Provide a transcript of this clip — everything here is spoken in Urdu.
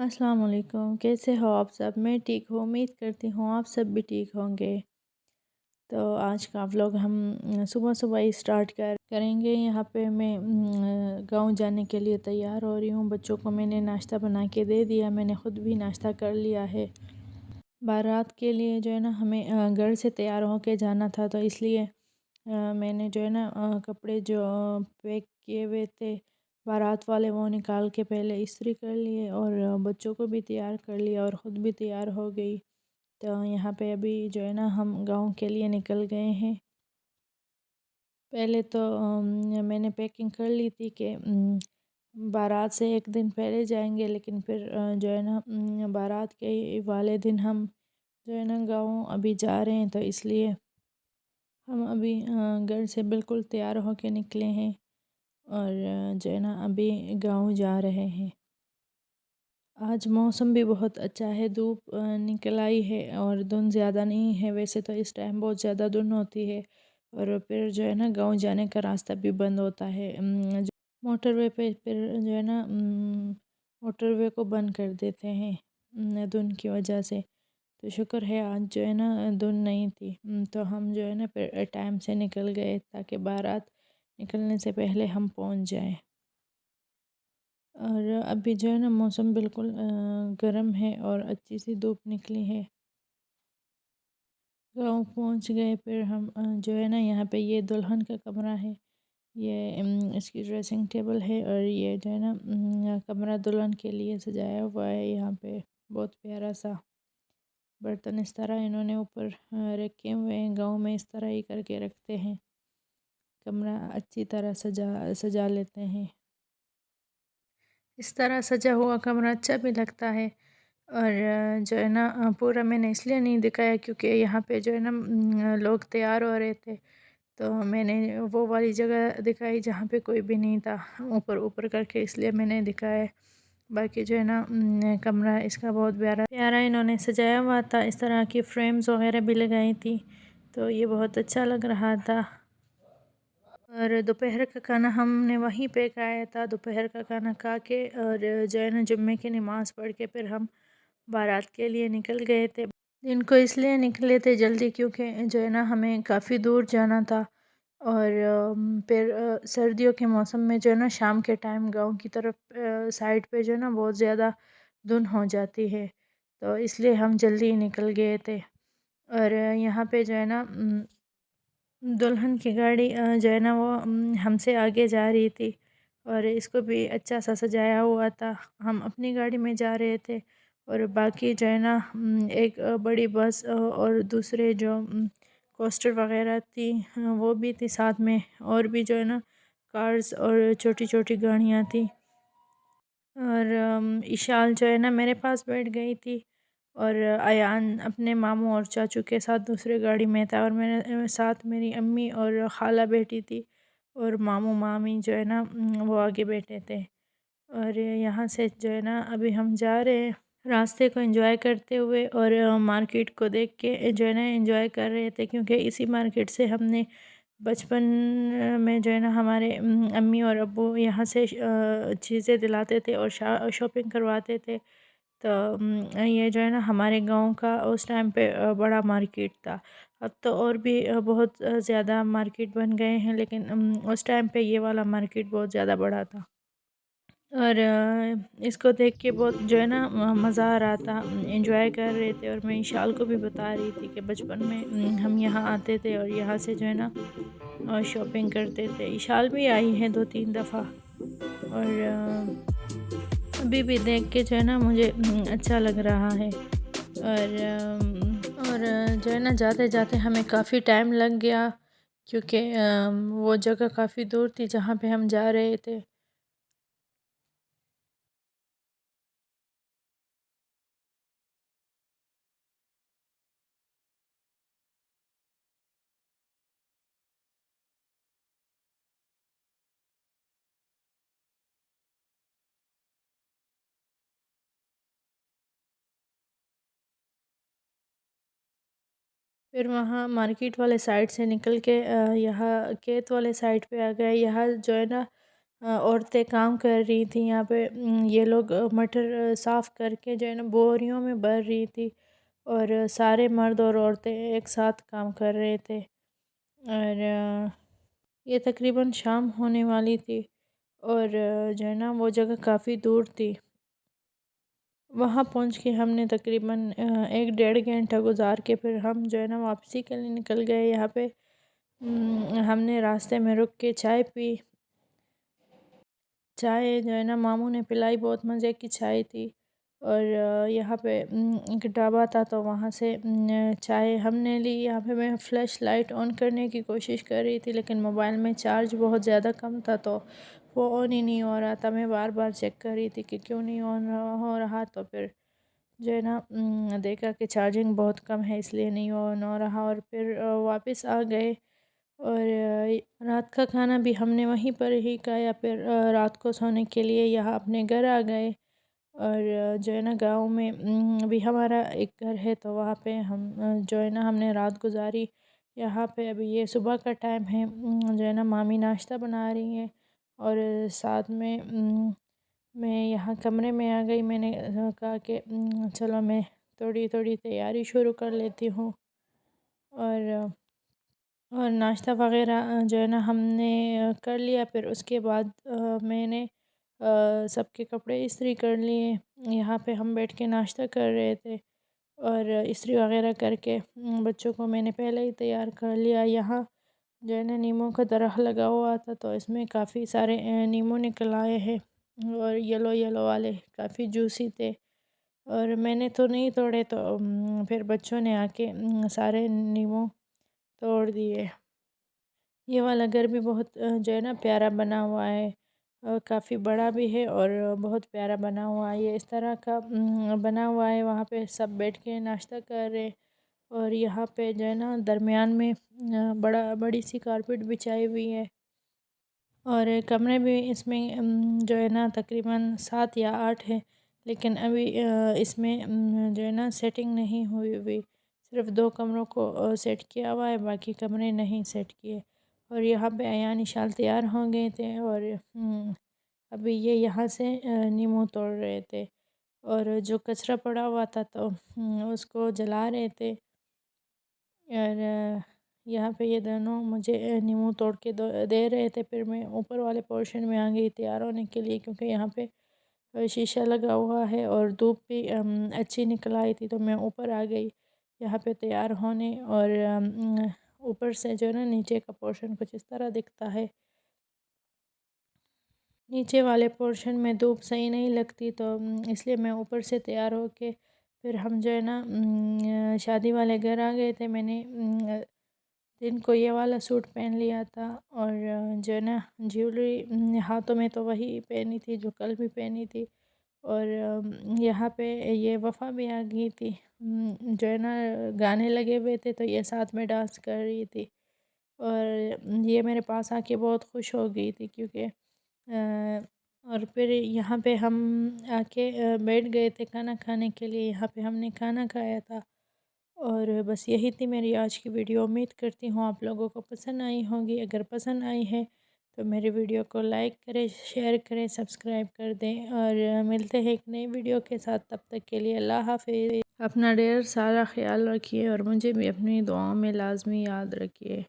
السلام علیکم، کیسے ہو آپ سب؟ میں ٹھیک ہوں، امید کرتی ہوں آپ سب بھی ٹھیک ہوں گے۔ تو آج کا ولاگ ہم صبح صبح ہی اسٹارٹ کریں گے۔ یہاں پہ میں گاؤں جانے کے لیے تیار ہو رہی ہوں۔ بچوں کو میں نے ناشتہ بنا کے دے دیا، میں نے خود بھی ناشتہ کر لیا ہے۔ بارات کے لیے جو ہے نا ہمیں گھر سے تیار ہو کے جانا تھا، تو اس لیے میں نے جو ہے نا کپڑے جو پیک کیے ہوئے تھے بارات والے وہ نکال کے پہلے استری کر لیے، اور بچوں کو بھی تیار کر لیا اور خود بھی تیار ہو گئی۔ تو یہاں پہ ابھی جو ہے نا ہم گاؤں کے لیے نکل گئے ہیں۔ پہلے تو میں نے پیکنگ کر لی تھی کہ بارات سے ایک دن پہلے جائیں گے، لیکن پھر جو ہے نا بارات کے والے دن ہم جو ہے نا گاؤں ابھی جا رہے ہیں، تو اس لیے ہم ابھی گھر سے بالکل تیار ہو کے نکلے ہیں اور جو ہے نا ابھی گاؤں جا رہے ہیں۔ آج موسم بھی بہت اچھا ہے، دھوپ نکل آئی ہے اور دھند زیادہ نہیں ہے۔ ویسے تو اس ٹائم بہت زیادہ دھند ہوتی ہے، اور پھر جو ہے نا گاؤں جانے کا راستہ بھی بند ہوتا ہے۔ موٹر وے پہ پھر جو ہے نا موٹر وے کو بند کر دیتے ہیں دھند کی وجہ سے۔ تو شکر ہے آج جو ہے نا دھند نہیں تھی، تو ہم جو ہے نا پھر ٹائم سے نکل گئے تاکہ بارات نکلنے سے پہلے ہم پہنچ جائیں۔ اور ابھی جو ہے نا موسم بالکل گرم ہے اور اچھی سی دھوپ نکلی ہے۔ گاؤں پہنچ گئے، پھر ہم جو ہے نا یہاں پہ یہ دلہن کا کمرہ ہے، یہ اس کی ڈریسنگ ٹیبل ہے، اور یہ جو ہے نا کمرہ دلہن کے لیے سجایا ہوا ہے۔ یہاں پہ بہت پیارا سا برتن اس طرح انہوں نے اوپر رکھے ہوئے ہیں، گاؤں میں اس طرح ہی کر کے رکھتے ہیں، کمرہ اچھی طرح سجا لیتے ہیں۔ اس طرح سجا ہوا کمرہ اچھا بھی لگتا ہے، اور جو ہے نا پورا میں نے اس لیے نہیں دکھایا کیونکہ یہاں پہ جو ہے نا لوگ تیار ہو رہے تھے، تو میں نے وہ والی جگہ دکھائی جہاں پہ کوئی بھی نہیں تھا، اوپر اوپر کر کے، اس لیے میں نے دکھایا۔ باقی جو ہے نا کمرہ اس کا بہت پیارا انہوں نے سجایا ہوا تھا، اس طرح کی فریمز وغیرہ بھی لگائی تھی، تو یہ بہت اچھا لگ رہا تھا۔ اور دوپہر کا کھانا ہم نے وہیں پہ کھایا تھا۔ دوپہر کا کھانا کھا کے اور جو ہے نا جمعے کی نماز پڑھ کے پھر ہم بارات کے لیے نکل گئے تھے۔ دن کو اس لیے نکلے تھے جلدی کیونکہ جو ہے نا ہمیں کافی دور جانا تھا، اور پھر سردیوں کے موسم میں جو ہے نا شام کے ٹائم گاؤں کی طرف سائڈ پہ جو ہے نا بہت زیادہ دھند ہو جاتی ہے، تو اس لیے ہم جلدی نکل گئے تھے۔ اور یہاں پہ جو ہے نا دلہن کی گاڑی جو ہے نا وہ ہم سے آگے جا رہی تھی، اور اس کو بھی اچھا سا سجایا ہوا تھا۔ ہم اپنی گاڑی میں جا رہے تھے، اور باقی جو ہے نا ایک بڑی بس اور دوسرے جو کوسٹر وغیرہ تھی وہ بھی تھی ساتھ میں، اور بھی جو ہے نا کارز اور چھوٹی چھوٹی گاڑیاں تھیں۔ اور اشال جو ہے نا میرے پاس بیٹھ گئی تھی، اور ایان اپنے ماموں اور چاچو کے ساتھ دوسرے گاڑی میں تھا، اور میرے ساتھ میری امی اور خالہ بیٹھی تھی، اور ماموں مامی جو ہے نا وہ آگے بیٹھے تھے۔ اور یہاں سے جو ہے نا ابھی ہم جا رہے ہیں، راستے کو انجوائے کرتے ہوئے، اور مارکیٹ کو دیکھ کے جو ہے نا انجوائے کر رہے تھے، کیونکہ اسی مارکیٹ سے ہم نے بچپن میں جو ہے نا ہمارے امی اور ابو یہاں سے چیزیں دلاتے تھے اور شاپنگ کرواتے تھے۔ تو یہ جو ہے نا ہمارے گاؤں کا اس ٹائم پہ بڑا مارکیٹ تھا۔ اب تو اور بھی بہت زیادہ مارکیٹ بن گئے ہیں، لیکن اس ٹائم پہ یہ والا مارکیٹ بہت زیادہ بڑا تھا، اور اس کو دیکھ کے بہت جو ہے نا مزہ آ رہا تھا، انجوائے کر رہے تھے۔ اور میں اشال کو بھی بتا رہی تھی کہ بچپن میں ہم یہاں آتے تھے اور یہاں سے جو ہے نا شاپنگ کرتے تھے۔ اشال بھی آئی ہے 2-3 دفعہ، اور ابھی بھی دیکھ کے جو ہے نا مجھے اچھا لگ رہا ہے۔ اور جو ہے نا جاتے جاتے ہمیں کافی ٹائم لگ گیا، کیونکہ وہ جگہ کافی دور تھی جہاں پہ ہم جا رہے تھے۔ پھر وہاں مارکیٹ والے سائڈ سے نکل کے یہاں کھیت والے سائڈ پہ آ گئے۔ یہاں جو ہے نا عورتیں کام کر رہی تھیں یہاں پہ۔ یہ لوگ مٹر صاف کر کے جو ہے نا بوریوں میں بھر رہی تھی، اور سارے مرد اور عورتیں ایک ساتھ کام کر رہے تھے۔ اور یہ تقریباً شام ہونے والی تھی، اور جو ہے نا وہ جگہ کافی دور تھی۔ وہاں پہنچ کے ہم نے تقریباً 1 ڈیڑھ گھنٹہ گزار کے پھر ہم جو ہے نا واپسی کے لیے نکل گئے۔ یہاں پہ ہم نے راستے میں رک کے چائے پی۔ چائے جو ہے نا ماموں نے پلائی، بہت مزے کی چائے تھی۔ اور یہاں پہ ایک ڈھابا تھا تو وہاں سے چائے ہم نے لی۔ یہاں پہ میں فلیش لائٹ آن کرنے کی کوشش کر رہی تھی، لیکن موبائل میں چارج بہت زیادہ کم تھا تو وہ آن ہی نہیں ہو رہا تھا۔ میں بار بار چیک کر رہی تھی کہ کیوں نہیں آن ہو رہا، تو پھر جو ہے نا دیکھا کہ چارجنگ بہت کم ہے، اس لیے نہیں آن ہو رہا، اور پھر واپس آ گئے۔ اور رات کا کھانا بھی ہم نے وہیں پر ہی کھایا۔ پھر رات کو سونے کے لیے یہاں اپنے گھر آ گئے۔ اور جو ہے نا گاؤں میں بھی ہمارا ایک گھر ہے، تو وہاں پہ ہم جو ہے نا ہم نے رات گزاری۔ یہاں پہ ابھی یہ صبح کا ٹائم ہے، جو ہے نا مامی ناشتہ بنا رہی ہیں، اور ساتھ میں میں یہاں کمرے میں آ گئی۔ میں نے کہا کہ چلو میں تھوڑی تھوڑی تیاری شروع کر لیتی ہوں، اور ناشتہ وغیرہ جو ہے نا ہم نے کر لیا۔ پھر اس کے بعد میں نے سب کے کپڑے استری کر لیے۔ یہاں پہ ہم بیٹھ کے ناشتہ کر رہے تھے، اور استری وغیرہ کر کے بچوں کو میں نے پہلے ہی تیار کر لیا۔ یہاں جو ہے نا نیموں کا درخت لگا ہوا تھا، تو اس میں کافی سارے نیموں نکل آئے ہیں، اور یلو یلو والے کافی جوسی تھے، اور میں نے تو نہیں توڑے، تو پھر بچوں نے آ کے سارے نیموں توڑ دیے۔ یہ والا گھر بھی بہت جو ہے نا پیارا بنا ہوا ہے، کافی بڑا بھی ہے اور بہت پیارا بنا ہوا ہے۔ یہ اس طرح کا بنا ہوا ہے، وہاں پہ سب بیٹھ کے ناشتہ کر رہے، اور یہاں پہ جو ہے نا درمیان میں بڑی سی کارپیٹ بچھائی ہوئی ہے، اور کمرے بھی اس میں جو ہے نا تقریباً 7 یا 8 ہے، لیکن ابھی اس میں جو ہے نا سیٹنگ نہیں ہوئی ہوئی، صرف 2 کمروں کو سیٹ کیا ہوا ہے، باقی کمرے نہیں سیٹ کیے۔ اور یہاں پہ ایان اشال تیار ہو گئے تھے، اور ابھی یہ یہاں سے نیموں توڑ رہے تھے، اور جو کچرا پڑا ہوا تھا تو اس کو جلا رہے تھے۔ اور یہاں پہ یہ دونوں مجھے نیموں توڑ کے دے رہے تھے۔ پھر میں اوپر والے پورشن میں آ گئی تیار ہونے کے لیے، کیونکہ یہاں پہ شیشہ لگا ہوا ہے اور دھوپ بھی اچھی نکل آئی تھی، تو میں اوپر آ گئی یہاں پہ تیار ہونے۔ اور اوپر سے جو ہے نا نیچے کا پورشن کچھ اس طرح دکھتا ہے۔ نیچے والے پورشن میں دھوپ صحیح نہیں لگتی، تو اس لیے میں اوپر سے تیار ہو کے پھر ہم جو ہے نا شادی والے گھر آ گئے تھے۔ میں نے دن کو یہ والا سوٹ پہن لیا تھا، اور جو ہے نا جیولری ہاتھوں میں تو وہی پہنی تھی جو کل بھی پہنی تھی، اور یہاں پہ یہ وفا بھی آ گئی تھی، جو ہے نا گانے لگے ہوئے تھے تو یہ ساتھ میں ڈانس کر رہی تھی، اور یہ میرے پاس آ کے بہت خوش ہو گئی تھی، کیونکہ اور پھر یہاں پہ ہم آ کے بیٹھ گئے تھے کھانا کھانے کے لیے۔ یہاں پہ ہم نے کھانا کھایا تھا، اور بس یہی تھی میری آج کی ویڈیو۔ امید کرتی ہوں آپ لوگوں کو پسند آئی ہوگی۔ اگر پسند آئی ہے تو میری ویڈیو کو لائک کریں، شیئر کریں، سبسکرائب کر دیں، اور ملتے ہیں ایک نئی ویڈیو کے ساتھ۔ تب تک کے لیے اللہ حافظ۔ اپنا ڈھیر سارا خیال رکھیے، اور مجھے بھی اپنی دعاؤں میں لازمی یاد رکھیے۔